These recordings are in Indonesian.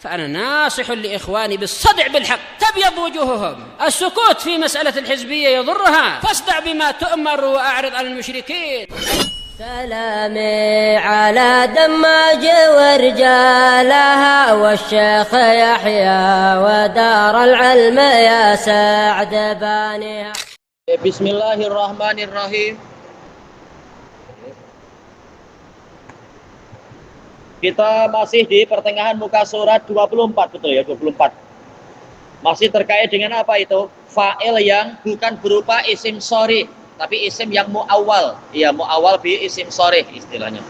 فأنا ناصح لإخواني بالصدع بالحق تبيض وجوههم. السكوت في مسألة الحزبية يضرها، فاصدع بما تؤمر وأعرض عن المشركين. سلامي على دماج ورجالها والشيخ يحيى ودار العلم يا سعد بانيها. Bismillahirrahmanirrahim. Kita masih di pertengahan muka surat 24, betul ya, 24. Masih terkait dengan apa itu? Fa'il yang bukan berupa isim shorih, tapi isim yang mu'awwal. Ya, mu'awwal bi isim shorih istilahnya.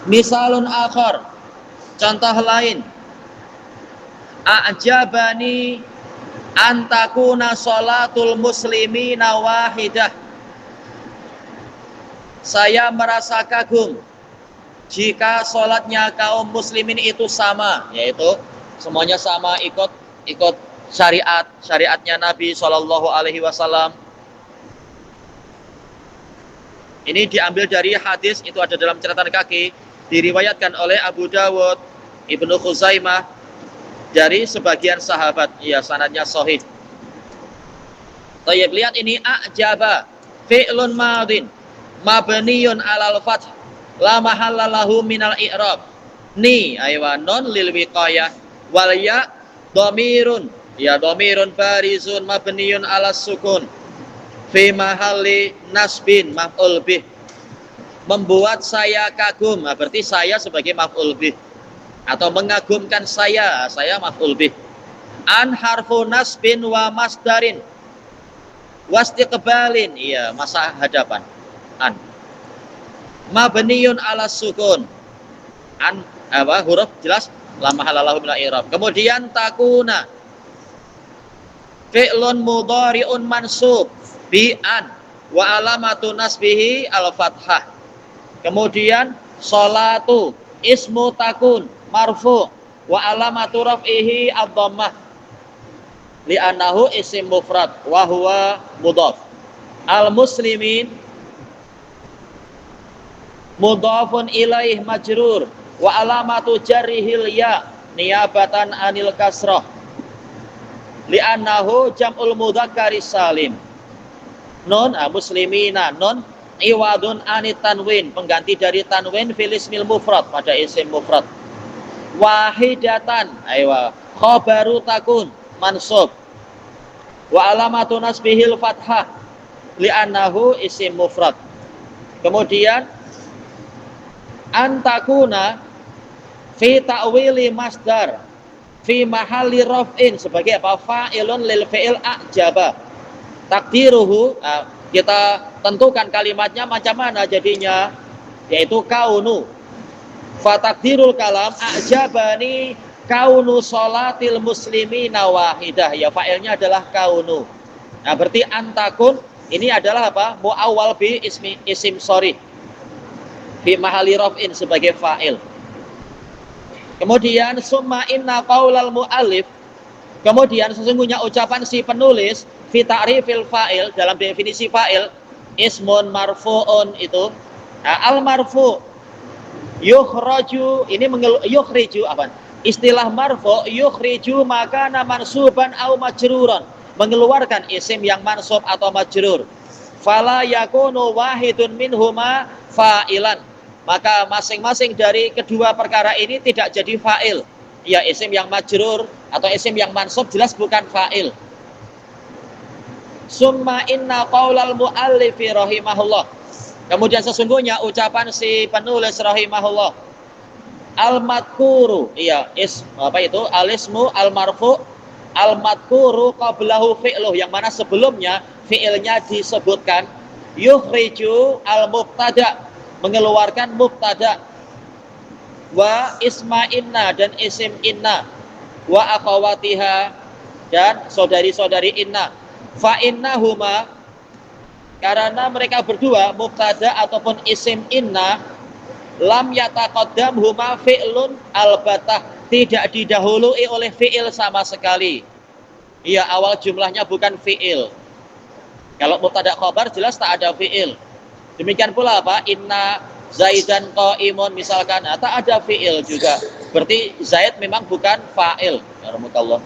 Misalun akhar, contoh lain. A'jabani antakuna sholatul muslimina wahidah. Saya merasa kagum jika sholatnya kaum muslimin itu sama, yaitu semuanya sama, ikut syariatnya Nabi Shallallahu Alaihi Wasallam. Ini diambil dari hadis, itu ada dalam catatan kaki, diriwayatkan oleh Abu Dawud, Ibnu Khuzaimah dari sebagian sahabat. Ya, sanadnya sahih. Tayyib, lihat ini, a'jaba fi'lun madin mabniyun alal fath la mahalla lahu minal i'rab. Ni aywa non lil wiqayah wal ya dhamirun, ya dhamirun barizun mabniyun ala sukun fi mahalli nasbin maf'ul bih. Membuat saya kagum, nah, berarti saya sebagai maf'ul bih, atau mengagumkan saya maf'ul bih. An harfu nasbin wa masdarin wastiqbalin, iya, masa hadapan. An mabniyun ala sukun, an apa huruf jelas la mahalallahu minal i'rab. Kemudian takuna fi'lun mudhari'un mansub bi an wa alamatu nasbihi al fathah. Kemudian sholatu ismu takun marfu wa alamatu raf'ihi ad-dhammah li'annahu isim mufrad wa huwa mudhaf. Al muslimin mudhafun ilaih majrur wa alamatu jarrihil ya niyabatan anil kasrah li'annahu jam'ul mudzakkari salim. Nun muslimina, nun iwadun anit tanwin, pengganti dari tanwin fil ismil mufrad, pada isim mufrad. Wahidatan aywa khabaru takun mansub wa alamatu nasbihil fathah li'annahu isim mufrad. Kemudian antakuna fi ta'wili masdar fi mahalli raf'in sebagai apa? Fa'ilun lil fi'il a'jaba. Takdiruhu, kita tentukan kalimatnya macam mana jadinya, yaitu kaunu. Fa takdirul kalam a'jabani kaunu sholatil muslimina wahidah. Ya, fa'ilnya adalah kaunu. Nah, berarti antakun ini adalah apa? Mu'awwal bi isim shorih fi mahali raf'in sebagai fa'il. Kemudian summa inna qaulal muallif, kemudian sesungguhnya ucapan si penulis fi ta'rifil fa'il, dalam definisi fa'il, ismun marfu'un itu. Nah, al marfu yukhraju, ini yukhriju apa? Istilah marfu yukhriju makana mansuban au majruran, mengeluarkan isim yang mansub atau majrur. Fala yakunu wahidun minhuma fa'ilan, maka masing-masing dari kedua perkara ini tidak jadi fa'il. Ya, isim yang majrur atau isim yang mansub jelas bukan fa'il. Summa inna qaulal muallifi rahimahullah, kemudian sesungguhnya ucapan si penulis rahimahullah, al-madkuru, iya, apa itu? Al-ismu al-marfu al-madkuru qablahu fi'luh, yang mana sebelumnya fi'ilnya disebutkan. Yukhriju al-mubtada, mengeluarkan mubtada. Wa isma inna, dan isim inna. Wa akhawatiha, dan saudari-saudari inna. Fa innahuma, karena mereka berdua, mubtada ataupun isim inna, lam yataqaddam huma fi'lun albatah, tidak didahului oleh fi'il sama sekali. Iya, awal jumlahnya bukan fi'il. Kalau mubtada khabar jelas tak ada fi'il. Demikian pula apa? Inna Zaidan qaimun misalkan, atau ada fi'il juga. Berarti Zaid memang bukan fa'il. Yarhamukallah.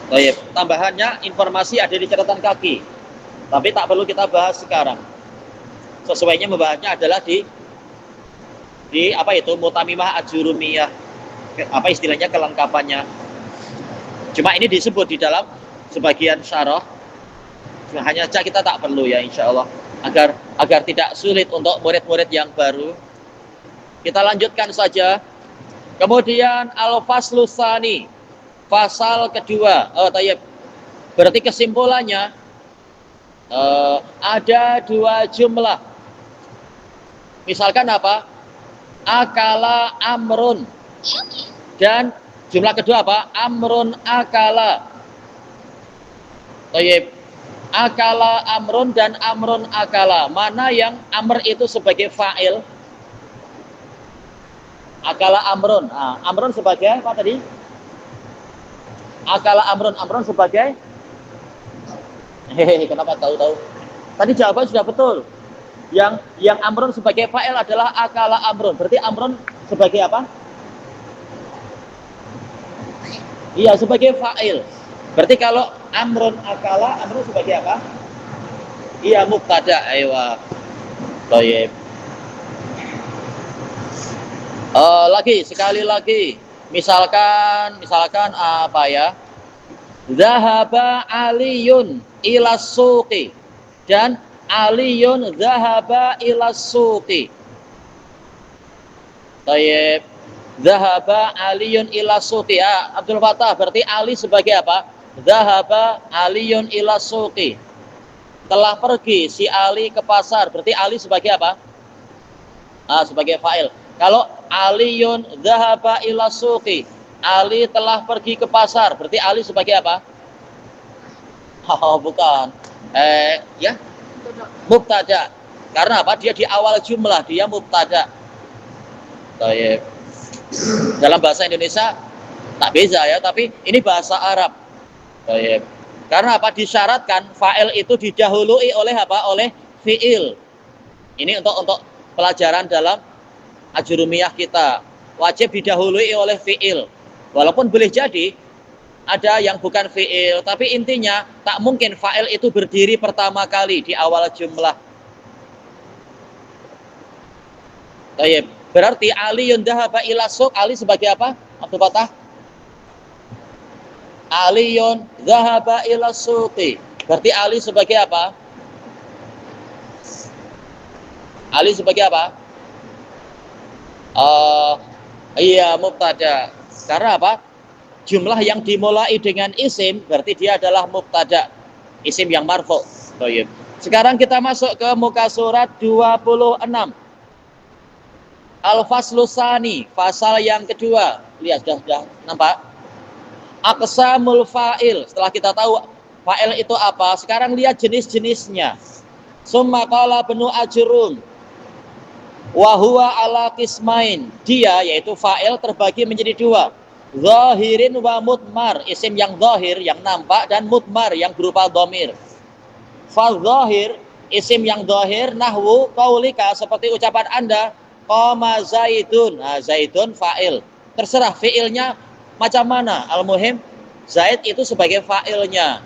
Baik, tambahannya informasi ada di catatan kaki. Tapi tak perlu kita bahas sekarang. Sesuainya membahasnya adalah di apa itu Mutamimah Ajurumiyah. Apa istilahnya kelengkapannya. Cuma ini disebut di dalam sebagian syarah. Hanya saja kita tak perlu ya insya Allah. Agar tidak sulit untuk murid-murid yang baru. Kita lanjutkan saja. Kemudian al-faslu tsani, pasal kedua. Tayyib. Berarti kesimpulannya ada dua jumlah. Misalkan apa? Akala amrun. Dan jumlah kedua apa? Amrun akala. Tayyib. Akala amrun dan amrun akala. Mana yang amr itu sebagai fa'il? Akala amrun. Nah, amrun sebagai apa tadi? Akala amrun. Amrun sebagai? Hehehe, kenapa tahu-tahu? Tadi jawaban sudah betul. Yang amrun sebagai fa'il adalah akala amrun. Berarti amrun sebagai apa? Iya, sebagai fa'il. Berarti kalau amrun akala, amrun sebagai apa? Iya, mubtada. Aywa. Baik. Sekali lagi. Misalkan apa ya? Zahaba Aliyun ila suqi. Dan Aliyun zahaba ila suqi. Baik. Zahaba Aliyun ila suqi. Abdul Fattah, berarti Ali sebagai apa? Zahaba Aliyun ila suqi. Telah pergi si Ali ke pasar. Berarti Ali sebagai apa? Sebagai fa'il. Kalau Aliyun zahaba ila suqi, Ali telah pergi ke pasar. Berarti Ali sebagai apa? Bukan. Ya. Mubtada. Karena apa? Dia di awal jumlah, dia mubtada. Baik. Dalam bahasa Indonesia tak beza ya, tapi ini bahasa Arab. Baik. Karena apa? Disyaratkan fa'il itu didahului oleh apa? Oleh fi'il. Ini untuk pelajaran dalam Ajurumiyah kita. Wajib didahului oleh fi'il. Walaupun boleh jadi ada yang bukan fi'il, tapi intinya tak mungkin fa'il itu berdiri pertama kali di awal jumlah. Baik. Berarti Aliyun dhahaba ila suq, Ali sebagai apa? Abdul Fattah? Aliyun dhahaba ila suqi. Berarti Ali sebagai apa? Ali sebagai apa? Iya, mubtada. Karena apa? Jumlah yang dimulai dengan isim berarti dia adalah mubtada. Isim yang marfu'. Baik. Sekarang kita masuk ke muka surat 26. Al-faslu tsani, pasal yang kedua. Lihat sudah nampak? Aqsamul fa'il. Setelah kita tahu fa'il itu apa, sekarang lihat jenis-jenisnya. Summa qala Ibnu Ajurun wa huwa ala qismain. Dia yaitu fa'il terbagi menjadi dua. Zahirin wa mudmar, isim yang zahir yang nampak, dan mudmar yang berupa dhamir. Fa zahir, isim yang zahir, nahwu qaulika, seperti ucapan Anda, qama Zaidun. Zaidun fa'il. Terserah fi'ilnya macam mana. Al-muhim Zaid itu sebagai fa'ilnya.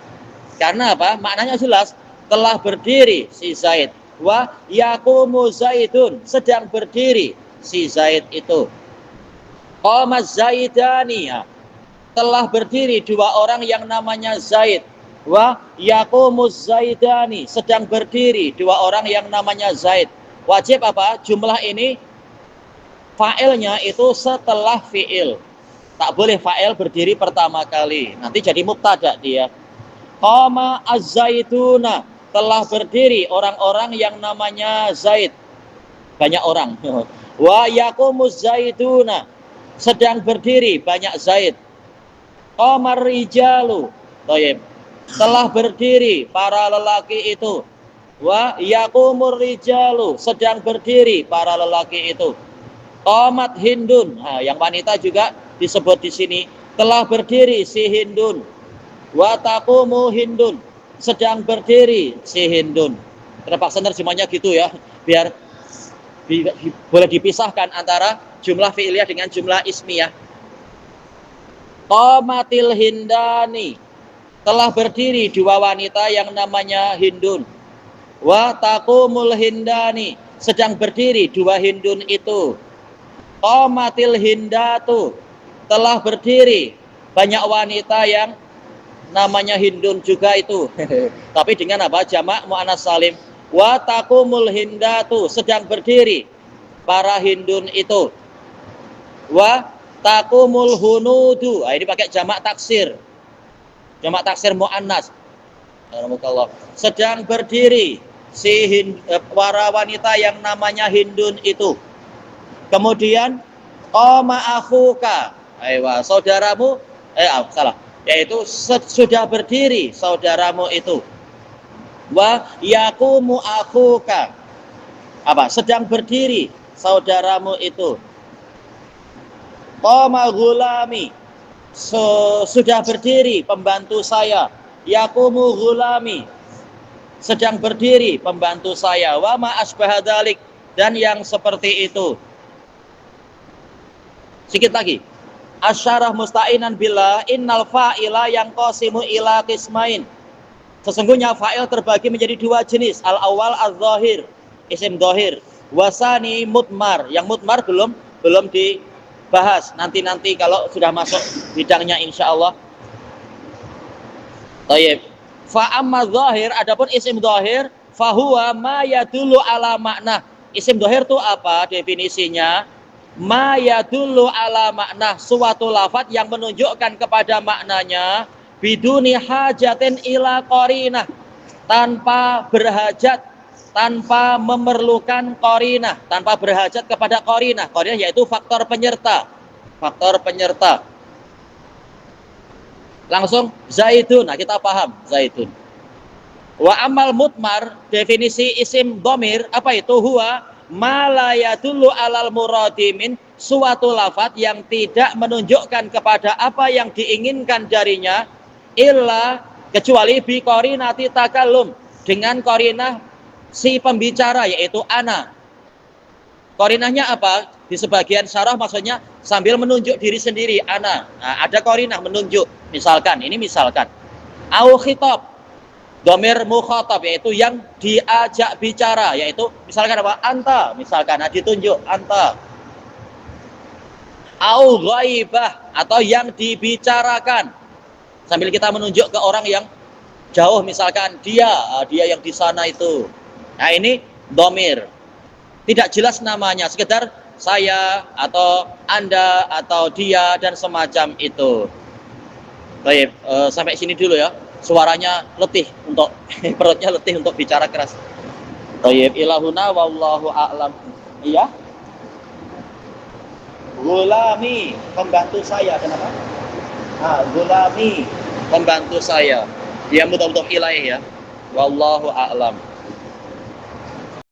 Karena apa? Maknanya jelas, telah berdiri si Zaid. Wa yaqumu Zaidun, sedang berdiri si Zaid itu. Qama Zaidani, telah berdiri dua orang yang namanya Zaid. Wa yaqumu Zaidani, sedang berdiri dua orang yang namanya Zaid. Wajib apa? Jumlah ini fa'ilnya itu setelah fi'il. Tak boleh fa'il berdiri pertama kali. Nanti jadi mubtada dia. Qama az-Zaiduna, telah berdiri orang-orang yang namanya Zaid. Banyak orang. Wa yaqumuz Zaiduna, sedang berdiri banyak Zaid. Qamar rijalu, thayyib, telah berdiri para lelaki itu. Wa yaqumur rijalu, sedang berdiri para lelaki itu. Qamat Hindun, yang wanita juga disebut di sini, telah berdiri si Hindun. Wa taqumu Hindun, sedang berdiri si Hindun. Terpaksa terjemahnya gitu ya, biar boleh dipisahkan antara jumlah fi'liyah dengan jumlah ismiyah. Qamatil hindani, telah berdiri dua wanita yang namanya Hindun. Wa taqumul hindani, sedang berdiri dua Hindun itu. Qamatil hindatu, telah berdiri banyak wanita yang namanya Hindun juga itu. Tapi dengan apa? Jamak muannats salim. Wa taqumul hindatu, sedang berdiri para Hindun itu. Wa taqumul hunudu, ini pakai jamak taksir. Jamak taksir muannats. Alhamdulillah. Sedang berdiri para wanita yang namanya Hindun itu. Kemudian qama akhuka, saudaramu, yaitu sudah berdiri saudaramu itu. Wa yaqumu akhuka, sedang berdiri saudaramu itu. Qama gulami, sudah berdiri pembantu saya. Yaqumu gulami, sedang berdiri pembantu saya. Wa ma asbahadzalik, dan yang seperti itu. Sedikit lagi. Asyarah musta'inan billah, innal fa'ila yang qasimu ila qismain. Sesungguhnya fa'il terbagi menjadi dua jenis. Al-awwal az-zahir, isim zahir. Wasani mudmar, yang mudmar belum dibahas. Nanti kalau sudah masuk bidangnya insyaallah. Baik. Fa amma zahir, adapun isim zahir, fahuwa ma yadullu ala makna. Isim zahir itu apa definisinya? Ma yadullu ala makna, suatu lafaz yang menunjukkan kepada maknanya biduni hajatin ila qarinah, tanpa berhajat, tanpa memerlukan qarinah, tanpa berhajat kepada qarinah. Qarinah yaitu faktor penyerta. Faktor penyerta. Langsung zaidun. Nah, kita paham zaidun. Wa amal mutmar, definisi isim dhamir apa itu? Huwa ma la yadullu alal muradimin, suatu lafaz yang tidak menunjukkan kepada apa yang diinginkan darinya, illa, kecuali bi qarinati takallum, dengan qarinah si pembicara yaitu ana. Qarinahnya apa? Di sebagian syarah maksudnya sambil menunjuk diri sendiri, ana. Nah, ada qarinah menunjuk, misalkan au khitab, dhamir mukhatab, yaitu yang diajak bicara, yaitu misalkan apa? Anta, misalkan, nah ditunjuk anta. Au ghaibah, atau yang dibicarakan sambil kita menunjuk ke orang yang jauh, misalkan dia yang di sana itu. Nah, ini dhamir. Tidak jelas namanya, sekedar saya atau Anda atau dia dan semacam itu. Baik, sampai sini dulu ya. Suaranya letih untuk perutnya letih untuk bicara keras. Baik, ilahuna wallahu a'lam. Iya. Gulami, pembantu saya, kenapa? Gulami, pembantu saya. Dia mudhaf ilaih ya. Wallahu a'lam.